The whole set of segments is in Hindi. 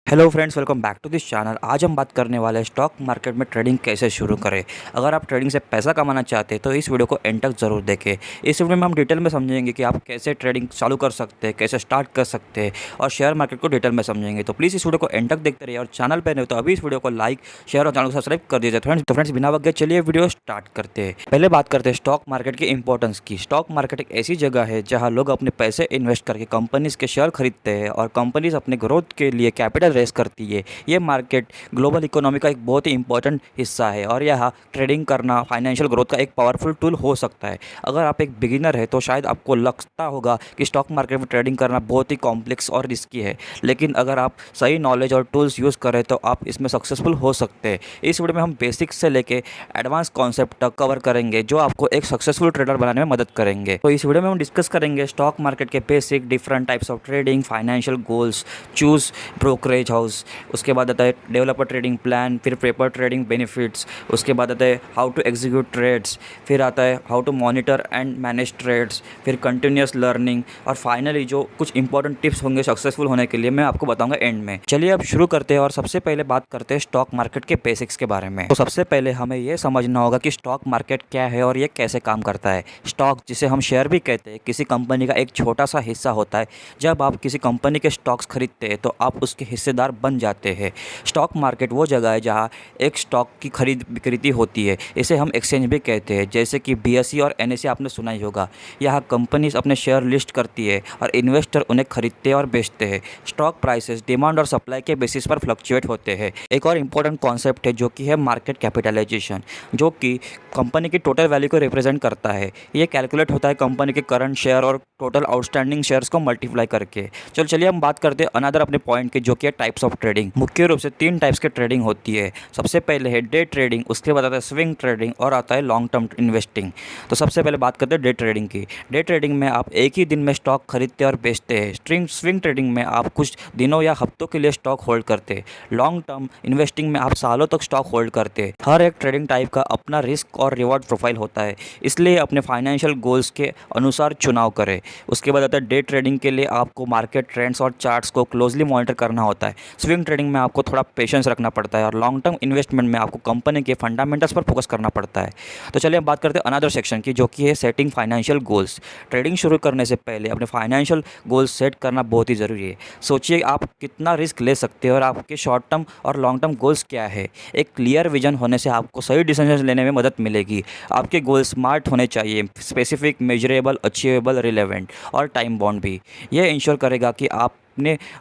Hello friends, welcome back to this channel. आज हम बात करने वाले हैं स्टॉक मार्केट में ट्रेडिंग कैसे शुरू करें। अगर आप ट्रेडिंग से पैसा कमाना चाहते हैं तो इस वीडियो को एंड तक ज़रूर देखें। इस वीडियो में हम डिटेल में समझेंगे कि आप कैसे ट्रेडिंग चालू कर सकते हैं, कैसे स्टार्ट कर सकते हैं और शेयर मार्केट को डिटेल में समझेंगे। तो प्लीज़ इस वीडियो को एंड तक देखते रहिए और चैनल पर नहीं हो तो अभी इस वीडियो को लाइक, शेयर और चैनल को सब्सक्राइब कर दीजिए। फ्रेंड्स बिना वक्त चलिए वीडियो स्टार्ट करते हैं। पहले बात करते हैं स्टॉक मार्केट की इंपॉर्टेंस की। स्टॉक मार्केट एक ऐसी जगह है जहाँ लोग अपने पैसे इन्वेस्ट करके कंपनीज के शेयर खरीदते हैं और कंपनीज अपने ग्रोथ के लिए कैपिटल रेस करती है। ये मार्केट ग्लोबल इकोनॉमी का एक बहुत ही इंपॉर्टेंट हिस्सा है और यहाँ ट्रेडिंग करना फाइनेंशियल ग्रोथ का एक पावरफुल टूल हो सकता है। अगर आप एक बिगिनर है तो शायद आपको लगता होगा कि स्टॉक मार्केट में ट्रेडिंग करना बहुत ही कॉम्प्लेक्स और रिस्की है, लेकिन अगर आप सही नॉलेज और टूल्स यूज़ करें तो आप इसमें सक्सेसफुल हो सकते हैं। इस वीडियो में हम बेसिक्स से लेके एडवांस कॉन्सेप्ट तक कवर करेंगे जो आपको एक सक्सेसफुल ट्रेडर बनाने में मदद करेंगे। तो इस वीडियो में हम डिस्कस करेंगे स्टॉक मार्केट के basic, different types of trading, financial goals, choose brokerage house, उसके बाद आता है डेवलपर ट्रेडिंग प्लान, फिर पेपर ट्रेडिंग बेनिफिट्स, उसके बाद आता है हाउ टू एग्जीक्यूट ट्रेड्स, फिर आता है how to monitor and manage trades, फिर कंटिन्यूस लर्निंग और फाइनली जो कुछ इंपॉर्टेंट टिप्स होंगे सक्सेसफुल होने के लिए मैं आपको बताऊंगा एंड में। चलिए अब शुरू करते हैं और सबसे पहले बात करते हैं स्टॉक मार्केट के बेसिक्स के बारे में। तो सबसे पहले हमें यह समझना होगा कि स्टॉक मार्केट क्या है और ये कैसे काम करता है। स्टॉक, जिसे हम शेयर भी कहते हैं, किसी कंपनी का एक छोटा सा हिस्सा होता है। जब आप किसी कंपनी के स्टॉक्स खरीदते हैं तो आप उसके हिस्सेदार बन जाते हैं। स्टॉक मार्केट वो जगह है जहाँ एक स्टॉक की खरीद बिक्री होती है। इसे हम एक्सचेंज भी कहते हैं, जैसे कि बीएसई और एनएसई आपने सुना ही होगा। यहाँ कंपनीज अपने शेयर लिस्ट करती है और इन्वेस्टर उन्हें खरीदते हैं और बेचते हैं। स्टॉक प्राइसेस डिमांड और सप्लाई के बेसिस पर फ्लक्चुएट होते हैं। एक और इम्पोर्टेंट कॉन्सेप्ट है जो कि है मार्केट कैपिटलाइजेशन, जो कि कंपनी की टोटल वैल्यू को रिप्रेजेंट करता है। ये कैलकुलेट होता है कंपनी के करंट शेयर और टोटल आउटस्टैंडिंग शेयर्स को मल्टीप्लाई करके। चलिए हम बात करते हैं अनदर अपने पॉइंट के, जो कि है टाइप्स ऑफ ट्रेडिंग। मुख्य रूप से 3 टाइप्स के ट्रेडिंग होती है। सबसे पहले है डे ट्रेडिंग, उसके बाद आता है स्विंग ट्रेडिंग और आता है लॉन्ग टर्म इन्वेस्टिंग। तो सबसे पहले बात करते हैं डे ट्रेडिंग की। डे ट्रेडिंग में आप एक ही दिन में स्टॉक खरीदते और बेचते हैं। स्विंग ट्रेडिंग में आप कुछ दिनों या हफ्तों के लिए स्टॉक होल्ड करते हैं। लॉन्ग टर्म इन्वेस्टिंग में आप सालों तक स्टॉक होल्ड करते हैं। हर एक ट्रेडिंग टाइप का अपना रिस्क और रिवॉर्ड प्रोफाइल होता है, इसलिए अपने फाइनेंशियल गोल्स के अनुसार चुनाव करें। उसके बाद आता है डे ट्रेडिंग के लिए आपको मार्केट ट्रेंड्स और चार्ट्स को क्लोजली मॉनिटर करना होता है। स्विंग ट्रेडिंग में आपको थोड़ा पेशेंस रखना पड़ता है और लॉन्ग टर्म इन्वेस्टमेंट में आपको कंपनी के फंडामेंटल्स पर फोकस करना पड़ता है। तो चलिए हम बात करते हैं अनदर सेक्शन की, जो कि है सेटिंग फाइनेंशियल गोल्स। ट्रेडिंग शुरू करने से पहले अपने फाइनेंशियल गोल्स सेट करना बहुत ही ज़रूरी है। सोचिए आप कितना रिस्क ले सकते हैं और आपके शॉर्ट टर्म और लॉन्ग टर्म गोल्स क्या है। एक क्लियर विजन होने से आपको सही डिसीजन लेने में मदद मिलेगी। आपके गोल स्मार्ट होने चाहिए, स्पेसिफिक, मेजरेबल, अचीवेबल, रिलेवेंट और टाइम बाउंड भी। यह इंश्योर करेगा कि आप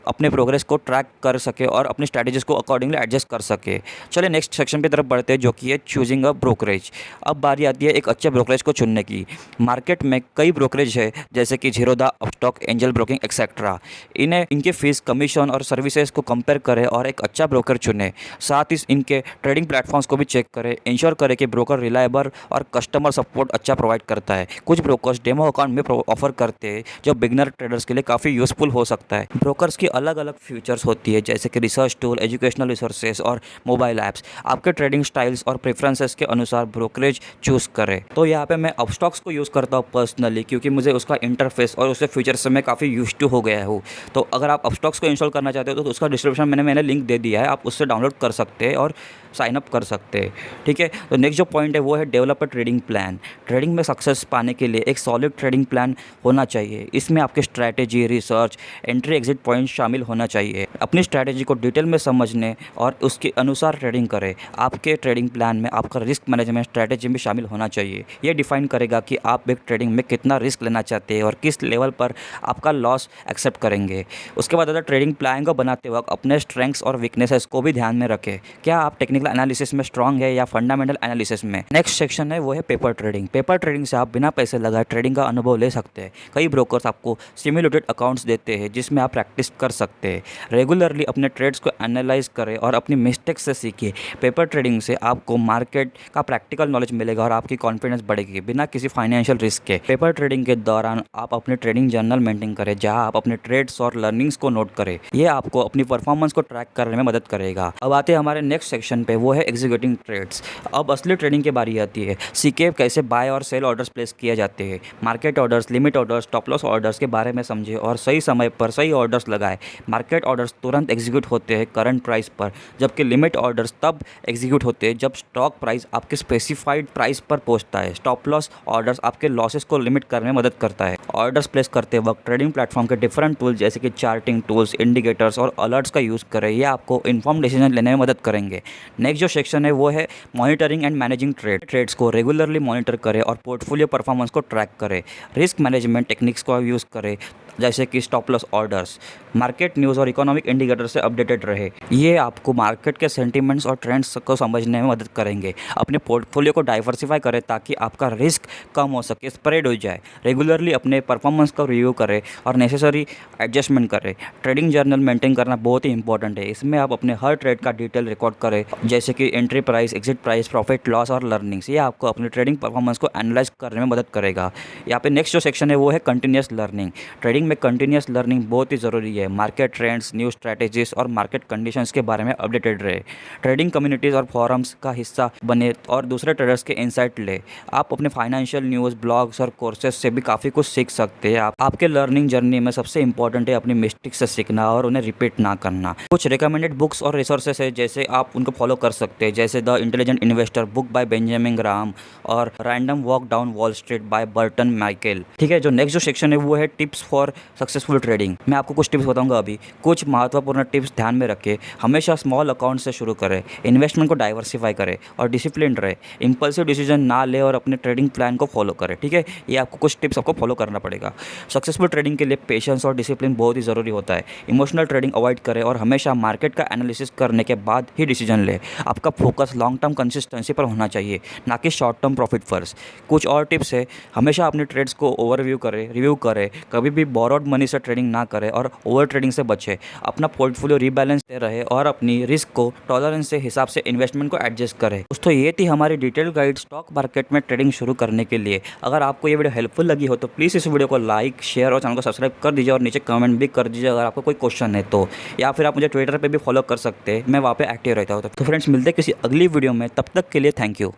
अपने प्रोग्रेस को ट्रैक कर सके और अपनी स्ट्रैटेजीज को अकॉर्डिंगली एडजस्ट कर सके। चलिए नेक्स्ट सेक्शन की तरफ बढ़ते हैं, जो कि है चूजिंग अ ब्रोकरेज। अब बारी आती है एक अच्छे ब्रोकरेज को चुनने की। मार्केट में कई ब्रोकरेज है, जैसे कि Zerodha, Upstox, angel broking etcetera. इनके फीस, कमीशन और सर्विसेज को कंपेयर करें और एक अच्छा ब्रोकर चुनें। साथ ही इनके ट्रेडिंग प्लेटफॉर्म्स को भी चेक करें। इंश्योर करें कि ब्रोकर रिलायबल और कस्टमर सपोर्ट अच्छा प्रोवाइड करता है। कुछ ब्रोकर्स डेमो अकाउंट में ऑफर करते हैं, जो बिगनर ट्रेडर्स के लिए काफ़ी यूजफुल हो सकता है। ब्रोकर्स की अलग अलग फीचर्स होती है, जैसे कि रिसर्च टूल, एजुकेशनल रिसोर्सेज और मोबाइल ऐप्स। आपके ट्रेडिंग स्टाइल्स और प्रेफरेंसेस के अनुसार ब्रोकरेज चूज़ करें। तो यहाँ पे मैं अपस्टॉक्स को यूज़ करता हूँ पर्सनली, क्योंकि मुझे उसका इंटरफेस और उसके फीचर्स से मैं काफ़ी यूज्ड टू हो गया हूँ। तो अगर आप अपस्टॉक्स को इंस्टॉल करना चाहते हो तो उसका डिस्क्रिप्शन मैंने लिंक दे दिया है, आप उससे डाउनलोड कर सकते हैं और साइन अप कर सकते हैं। ठीक है, तो नेक्स्ट जो पॉइंट है वो है डेवलपर ट्रेडिंग प्लान। ट्रेडिंग में सक्सेस पाने के लिए एक सॉलिड ट्रेडिंग प्लान होना चाहिए। इसमें आपके strategy, research, entry exit point शामिल होना चाहिए। अपनी स्ट्रैटेजी को डिटेल में समझने और उसके अनुसार ट्रेडिंग करें। आपके ट्रेडिंग प्लान में आपका रिस्क मैनेजमेंट स्ट्रैटेजी भी शामिल होना चाहिए। ये डिफाइन करेगा कि आप एक ट्रेडिंग में कितना रिस्क लेना चाहते हैं और किस लेवल पर आपका लॉस एक्सेप्ट करेंगे। उसके बाद ट्रेडिंग प्लान को बनाते वक्त अपने स्ट्रेंथ्स और वीकनेसेस को भी ध्यान में रखें। क्या आप टेक्निकल एनालिसिस में स्ट्रांग है या फंडामेंटल एनालिसिस में। नेक्स्ट सेक्शन है वो है पेपर ट्रेडिंग। पेपर ट्रेडिंग से आप बिना पैसे लगाए ट्रेडिंग का अनुभव ले सकते हैं। कई ब्रोकर्स आपको सिमुलेटेड अकाउंट्स देते हैं जिसमें आप प्रैक्टिस कर सकते हैं। रेगुलरली अपने ट्रेड्स को एनालाइज करें और अपनी मिस्टेक्स से सीखिए। पेपर ट्रेडिंग से आपको मार्केट का प्रैक्टिकल नॉलेज मिलेगा और आपकी कॉन्फिडेंस बढ़ेगी बिना किसी फाइनेंशियल रिस्क के। पेपर ट्रेडिंग के दौरान आप अपने ट्रेडिंग जर्नल मेंटेन करें, जहां आप अपने ट्रेड्स और लर्निंग्स को नोट करें। ये आपको अपनी परफॉर्मेंस को ट्रैक करने में मदद करेगा। अब आते हैं हमारे नेक्स्ट सेक्शन पे, वो है एग्जीक्यूटिंग ट्रेड्स। अब असली ट्रेडिंग की बारी आती है। सीखे कैसे बाय और सेल ऑर्डर्स प्लेस किए जाते हैं। Market orders, limit orders, stop loss orders के बारे में समझे और सही समय पर सही ऑर्डर ऑर्डर्स लगाए। मार्केट ऑर्डर्स तुरंत एग्जीक्यूट होते हैं करंट प्राइस पर, जबकि लिमिट ऑर्डर्स तब एग्जीक्यूट होते हैं जब स्टॉक प्राइस आपके स्पेसिफाइड प्राइस पर पहुंचता है। स्टॉप लॉस ऑर्डर्स आपके लॉसेस को लिमिट करने में मदद करता है। ऑर्डर्स प्लेस करते वक्त ट्रेडिंग प्लेटफॉर्म के डिफरेंट टूल्स जैसे कि चार्टिंग टूल्स, इंडिकेटर्स और अलर्ट्स का यूज़ करें। ये आपको इन्फॉर्म डिसीजन लेने में मदद करेंगे। नेक्स्ट जो सेक्शन है वो है मॉनिटरिंग एंड मैनेजिंग ट्रेड्स को रेगुलरली मॉनिटर करें और पोर्टफोलियो परफॉर्मेंस को ट्रैक करें। रिस्क मैनेजमेंट टेक्निक्स का यूज़ करें जैसे कि stop loss orders. Market news और इकोनॉमिक इंडिकेटर से अपडेटेड रहे। ये आपको मार्केट के सेंटिमेंट्स और ट्रेंड्स को समझने में मदद करेंगे। अपने पोर्टफोलियो को डाइवर्सिफाई करें ताकि आपका रिस्क कम हो सके, स्प्रेड हो जाए। रेगुलरली अपने परफॉर्मेंस को रिव्यू करें और नेसेसरी एडजस्टमेंट करें। ट्रेडिंग जर्नल मेंटेन करना बहुत ही इंपॉर्टेंट है। इसमें आप अपने हर ट्रेड का डिटेल रिकॉर्ड करें जैसे कि entry price, exit price, profit loss और लर्निंग्स। ये आपको अपनी ट्रेडिंग परफॉर्मेंस को एनालाइज करने में मदद करेगा। यहाँ पे नेक्स्ट जो सेक्शन है वो है कंटिन्यूस लर्निंग। ट्रेडिंग में कंटिन्यूस लर्निंग बहुत ही ज़रूरी है। मार्केट ट्रेंड्स, न्यू स्ट्रैटेजीज और मार्केट कंडीशंस के बारे में अपडेटेड रहे। ट्रेडिंग कम्युनिटीज़ और फॉरम्स का हिस्सा बने और दूसरे ट्रेडर्स के इंसाइट ले। आप अपने फाइनेंशियल न्यूज़, ब्लॉग्स और कोर्सेज से भी काफ़ी कुछ सीख सकते हैं। आपके लर्निंग जर्नी में सबसे इंपॉर्टेंट है अपनी मिस्टेक से सीखना और उन्हें रिपीट ना करना। कुछ रिकमेंडेड बुक्स और रिसोर्सेस है जैसे आप उनको फॉलो कर सकते हैं, जैसे the intelligent investor book by Benjamin Graham और random walk down Wall Street by Burton Michael. ठीक है, जो नेक्स्ट जो सेक्शन है वो है टिप्स फॉर सक्सेसफुल ट्रेडिंग। मैं आपको कुछ टिप्स बताऊंगा अभी। कुछ महत्वपूर्ण टिप्स ध्यान में रखें। हमेशा स्मॉल अकाउंट से शुरू करें, इन्वेस्टमेंट को डाइवर्सिफाई करें और डिसिप्लिन रहे। इंपल्सिव डिसीजन ना ले और अपने ट्रेडिंग प्लान को फॉलो करें। ठीक है, ये आपको कुछ टिप्स आपको फॉलो करना पड़ेगा। सक्सेसफुल ट्रेडिंग के लिए पेशेंस और डिसिप्लिन बहुत ही ज़रूरी होता है। इमोशनल ट्रेडिंग अवॉइड करें और हमेशा मार्केट का एनालिसिस करने के बाद ही डिसीजन ले। आपका फोकस लॉन्ग टर्म कंसिस्टेंसी पर होना चाहिए, ना कि शॉर्ट टर्म प्रॉफिट फर्स्ट। कुछ और टिप्स है, हमेशा अपने ट्रेड्स को ओवरव्यू करें, रिव्यू करें, कभी भी बोरोड मनी से ट्रेडिंग ना करें और ओवर ट्रेडिंग से बचें। अपना पोर्टफोलियो रीबैलेंस रहे और अपनी रिस्क को टॉलरेंस के हिसाब से इन्वेस्टमेंट को एडजस्ट करें। दोस्तों, ये थी हमारी डिटेल गाइड स्टॉक मार्केट में ट्रेडिंग शुरू करने के लिए। अगर आपको ये वीडियो हेल्पफुल लगी हो तो प्लीज़ इस वीडियो को लाइक, शेयर और चैनल को सब्सक्राइब कर दीजिए और नीचे कमेंट भी कर दीजिए अगर आपको कोई क्वेश्चन है तो, या फिर आप मुझे ट्विटर पर भी फॉलो कर सकते हैं, मैं वहाँ पे एक्टिव रहता हूँ। तो फ्रेंड्स, मिलते हैं किसी अगली वीडियो में, तब तक के लिए थैंक यू।